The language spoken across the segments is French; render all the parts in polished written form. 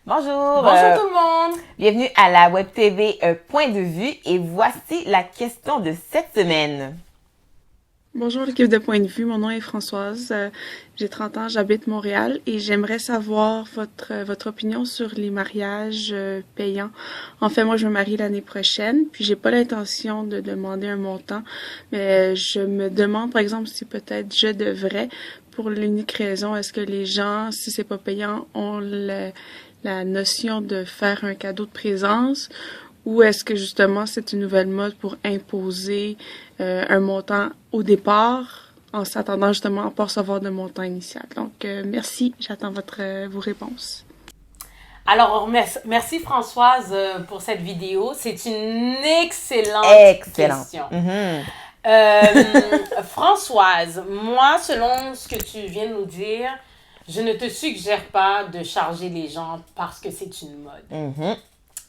Bonjour. Bonjour tout le monde. Bienvenue à la Web TV Point de vue et voici la question de cette semaine. Bonjour l'équipe de Point de vue, mon nom est Françoise, j'ai 30 ans, j'habite Montréal et j'aimerais savoir votre opinion sur les mariages payants. En fait, moi je me marie l'année prochaine, puis j'ai pas l'intention de demander un montant, mais je me demande par exemple si peut-être je devrais, pour l'unique raison, est-ce que les gens, si c'est pas payant, ont la notion de faire un cadeau de présence ou est-ce que justement c'est une nouvelle mode pour imposer un montant au départ en s'attendant justement à pas recevoir de montant initial. Donc merci, j'attends vos réponses. Alors, merci Françoise pour cette vidéo. C'est une excellente question. Françoise, moi, selon ce que tu viens de nous dire, je ne te suggère pas de charger les gens parce que c'est une mode.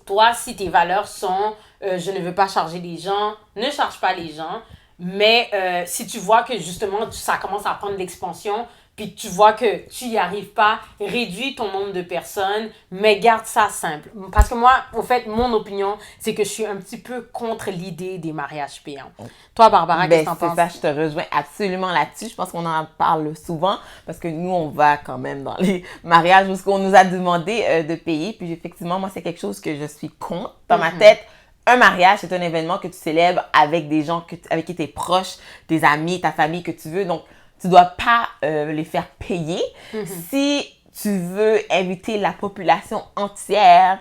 Toi, si tes valeurs sont je ne veux pas charger les gens, ne charge pas les gens. Mais si tu vois que justement ça commence à prendre l'expansion, puis tu vois que tu n'y arrives pas, réduis ton nombre de personnes, mais garde ça simple. Parce que moi, au fait, mon opinion, c'est que je suis un petit peu contre l'idée des mariages payants. Toi, Barbara, qu'est-ce que t'en penses? C'est ça, je te rejoins absolument là-dessus. Je pense qu'on en parle souvent parce que nous, on va quand même dans les mariages où on nous a demandé de payer. Puis effectivement, moi, c'est quelque chose que je suis contre. Dans ma tête, un mariage, c'est un événement que tu célèbres avec des gens avec qui tu es proche, tes amis, ta famille que tu veux. Donc, tu ne dois pas les faire payer. Si tu veux inviter la population entière,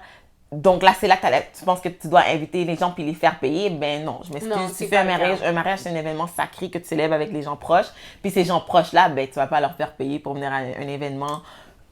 donc là, c'est là que tu penses que tu dois inviter les gens puis les faire payer. Ben non, je m'excuse. Tu fais un mariage, c'est un événement sacré que tu célèbres avec les gens proches. Puis ces gens proches-là, ben tu vas pas leur faire payer pour venir à un événement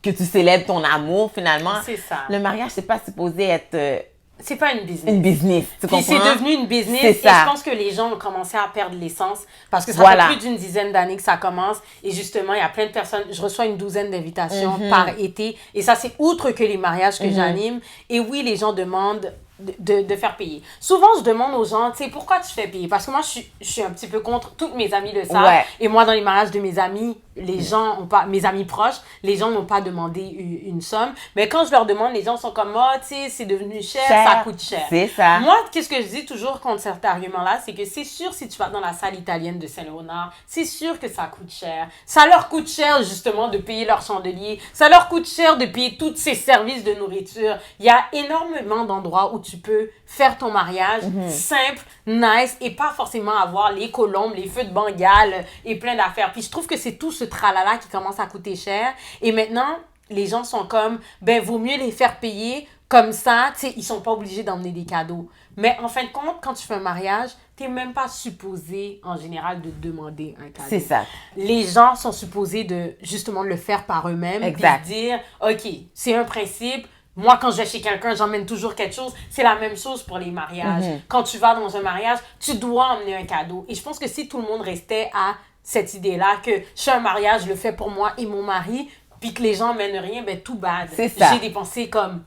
que tu célèbres ton amour finalement. C'est ça. Le mariage, c'est pas supposé être... c'est pas une business. Une business, tu comprends? Puis c'est devenu une business et je pense que les gens ont commencé à perdre l'essence parce que ça fait plus d'une dizaine d'années que ça commence et justement, il y a plein de personnes, je reçois une douzaine d'invitations par été et ça, c'est outre que les mariages que j'anime et oui, les gens demandent de faire payer. Souvent, je demande aux gens, tu sais, pourquoi tu fais payer? Parce que moi, je suis un petit peu contre, toutes mes amies le savent et moi, dans les mariages de mes amis, les gens ont pas, mes amis proches, les gens n'ont pas demandé une somme. Mais quand je leur demande, les gens sont comme, oh, tu sais, c'est devenu cher, ça coûte cher. C'est ça. Moi, qu'est-ce que je dis toujours contre cet argument-là, c'est que c'est sûr, si tu vas dans la salle italienne de Saint-Léonard, c'est sûr que ça coûte cher. Ça leur coûte cher, justement, de payer leur chandelier. Ça leur coûte cher de payer tous ces services de nourriture. Il y a énormément d'endroits où tu peux faire ton mariage simple, nice, et pas forcément avoir les colombes, les feux de Bengale et plein d'affaires. Puis je trouve que c'est tout ce tralala qui commence à coûter cher. Et maintenant, les gens sont comme, ben, vaut mieux les faire payer comme ça, tu sais, ils sont pas obligés d'emmener des cadeaux. Mais en fin de compte, quand tu fais un mariage, t'es même pas supposé, en général, de demander un cadeau. C'est ça. Les gens sont supposés de, justement, le faire par eux-mêmes. Exact. Puis dire, OK, c'est un principe. Moi, quand je vais chez quelqu'un, j'emmène toujours quelque chose. C'est la même chose pour les mariages. Quand tu vas dans un mariage, tu dois emmener un cadeau. Et je pense que si tout le monde restait à cette idée-là, que je fais un mariage, je le fais pour moi et mon mari, puis que les gens mènent rien, ben tout bad. C'est ça. J'ai dépensé comme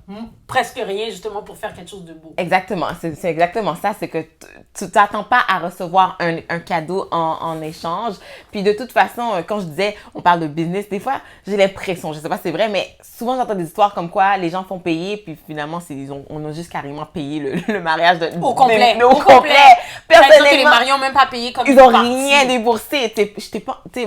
presque rien justement pour faire quelque chose de beau. Exactement, c'est exactement ça, c'est que tu t'attends pas à recevoir un cadeau en échange. Puis de toute façon, quand je disais, on parle de business, des fois, j'ai l'impression, je sais pas si c'est vrai, mais souvent j'entends des histoires comme quoi les gens font payer, puis finalement, on a juste carrément payé le mariage au complet. Au complet. Personnellement, que les mariés ont même pas payé comme ils ont rien déboursé.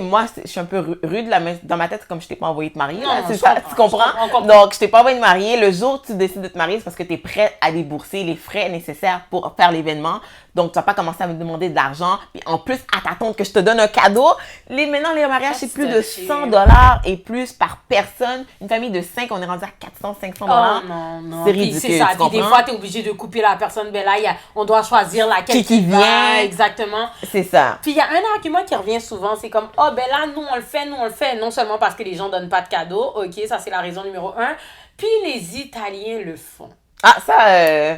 Moi, je suis un peu rude là, mais dans ma tête, comme je t'ai pas envoyé te marier, là, c'est ça, tu comprends? Donc, je t'ai pas envoyé de marier. Le jour où tu décides de te marier, c'est parce que tu es prêt à débourser les frais nécessaires pour faire l'événement. Donc, tu vas pas commencer à me demander de l'argent. Puis en plus, à t'attendre que je te donne un cadeau. Maintenant, les mariages, c'est plus de $100 et plus par personne. Une famille de 5, on est rendu à $400, $500. Oh non. C'est ridicule, c'est ça. tu comprends? Puis des fois, tu es obligé de couper la personne. Ben là, on doit choisir laquelle qui vient. Exactement. C'est ça. Puis il y a un argument qui revient souvent. C'est comme, oh ben là, nous, on le fait. Non seulement parce que les gens donnent pas de cadeaux. OK, ça, c'est la raison numéro 1. Puis les Italiens le font. Ah, ça...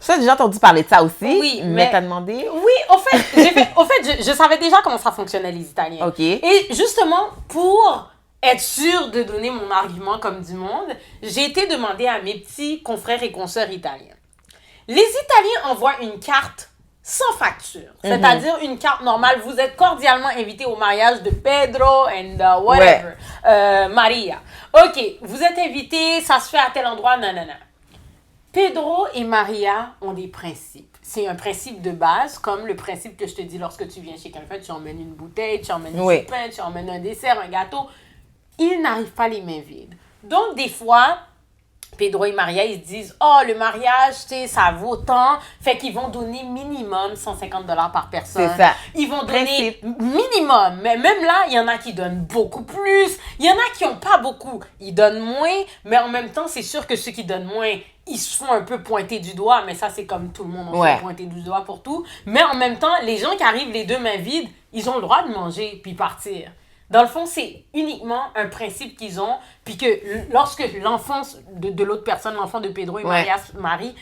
j'ai déjà entendu parler de ça aussi. Oui, mais t'as demandé? Oui, je savais déjà comment ça fonctionnait les Italiens. OK. Et justement, pour être sûre de donner mon argument comme du monde, j'ai été demander à mes petits confrères et consoeurs italiens. Les Italiens envoient une carte sans facture. C'est-à-dire une carte normale. Vous êtes cordialement invité au mariage de Pedro and whatever. Maria. OK, vous êtes invité, ça se fait à tel endroit, nanana. Pedro et Maria ont des principes. C'est un principe de base, comme le principe que je te dis lorsque tu viens chez quelqu'un, tu emmènes une bouteille, tu emmènes du pain, tu emmènes un dessert, un gâteau. Ils n'arrivent pas les mains vides. Donc, des fois, Pedro et Maria, ils se disent « Oh, le mariage, tu sais, ça vaut tant. » Fait qu'ils vont donner minimum 150 $ par personne. C'est ça. Ils vont donner minimum. Mais même là, il y en a qui donnent beaucoup plus. Il y en a qui n'ont pas beaucoup. Ils donnent moins, mais en même temps, c'est sûr que ceux qui donnent moins, ils se font un peu pointer du doigt. Mais ça, c'est comme tout le monde, on se fait pointer du doigt pour tout. Mais en même temps, les gens qui arrivent les deux mains vides, ils ont le droit de manger puis partir. Dans le fond, c'est uniquement un principe qu'ils ont, puis que lorsque l'enfant de l'autre personne, l'enfant de Pedro et Maria se marie,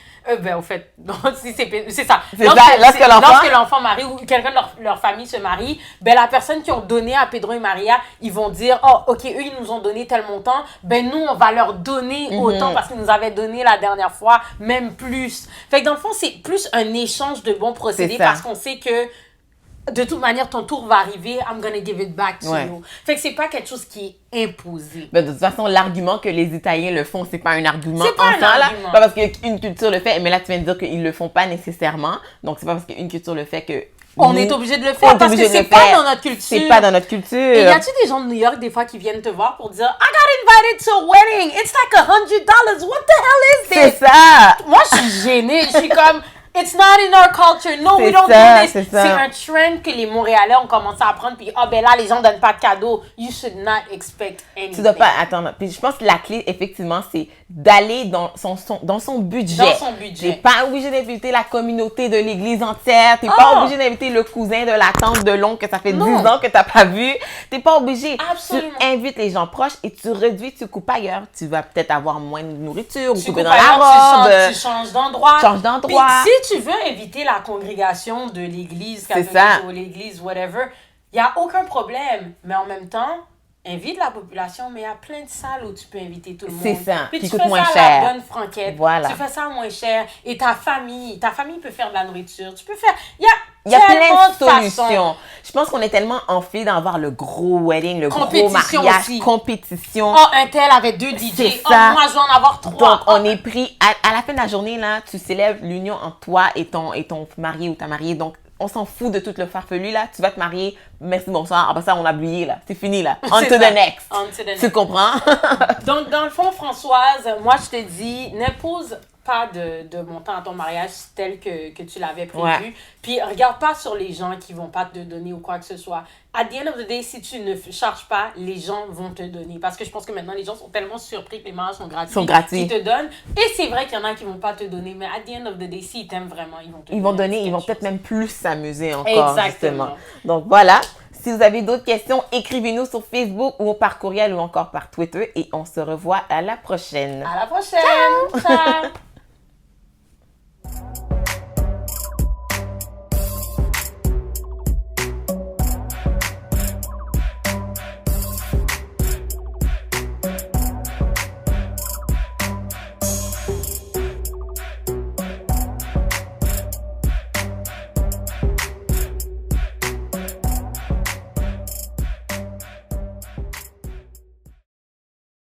ben au fait, c'est ça. Lorsque l'enfant marie ou quelqu'un de leur famille se marie, ben la personne qui ont donné à Pedro et Maria, ils vont dire, oh ok, eux ils nous ont donné tel montant, ben nous on va leur donner autant parce qu'ils nous avaient donné la dernière fois, même plus. Fait que dans le fond, c'est plus un échange de bons procédés parce qu'on sait que de toute manière, ton tour va arriver, I'm gonna give it back to you. Fait que c'est pas quelque chose qui est imposé. Ben, de toute façon, l'argument que les Italiens le font, c'est pas un argument. C'est pas un argument. Pas parce qu'une culture le fait, mais là, tu viens de dire qu'ils le font pas nécessairement. Donc, c'est pas parce qu'une culture le fait que on est obligé de le faire parce que c'est pas dans notre culture. C'est pas dans notre culture. Et y a-tu des gens de New York, des fois, qui viennent te voir pour dire, I got invited to a wedding, it's like $100, what the hell is this? C'est ça! Moi, je suis gênée, je suis comme... It's not in our culture. No, we don't do this. C'est un trend que les Montréalais ont commencé à prendre. Puis, ben là, les gens donnent pas de cadeaux. You should not expect anything. Tu dois pas attendre. Puis, je pense que la clé, effectivement, c'est d'aller dans son budget. Dans son budget. T'es pas obligé d'inviter la communauté de l'église entière. T'es pas obligé d'inviter le cousin de la tante de l'oncle que ça fait 10 ans que t'as pas vu. T'es pas obligé. Absolument. Tu invites les gens proches et tu réduis, tu coupes ailleurs. Tu vas peut-être avoir moins de nourriture ou couper dans la robe. Tu changes d'endroit. Puis, si tu veux inviter la congrégation de l'église, catholique ou l'église, whatever, il n'y a aucun problème. Mais en même temps, invite la population, mais il y a plein de salles où tu peux inviter tout le monde. C'est ça, puis qui tu coûte fais moins ça cher. à la bonne franquette. Voilà. Tu fais ça moins cher. Et ta famille peut faire de la nourriture. Tu peux faire... Il y a plein de solutions. Je pense qu'on est tellement enflé d'avoir le gros wedding, le gros mariage, compétition. Oh, un tel avec 2 DJ. Oh, moi, je vais en avoir 3. Donc, on est pris... À la fin de la journée, là, tu célèbres l'union entre toi et ton mari ou ta mariée. Donc, on s'en fout de tout le farfelu, là. Tu vas te marier, merci, bonsoir. Après ça, on a oublié, là. C'est fini, là. On to the next. Tu comprends? Donc, dans le fond, Françoise, moi, je te dis, n'impose pas de montant à ton mariage tel que tu l'avais prévu. Puis, regarde pas sur les gens qui vont pas te donner ou quoi que ce soit. At the end of the day, si tu ne charges pas, les gens vont te donner. Parce que je pense que maintenant, les gens sont tellement surpris que les mariages sont gratuits. Ils te donnent. Et c'est vrai qu'il y en a qui vont pas te donner. Mais at the end of the day, s'ils t'aiment vraiment, ils vont te donner. Ils vont donner, ils vont peut-être même plus s'amuser encore. Exactement. Justement. Donc, voilà. Si vous avez d'autres questions, écrivez-nous sur Facebook ou par courriel ou encore par Twitter. Et on se revoit à la prochaine. À la prochaine. Ciao.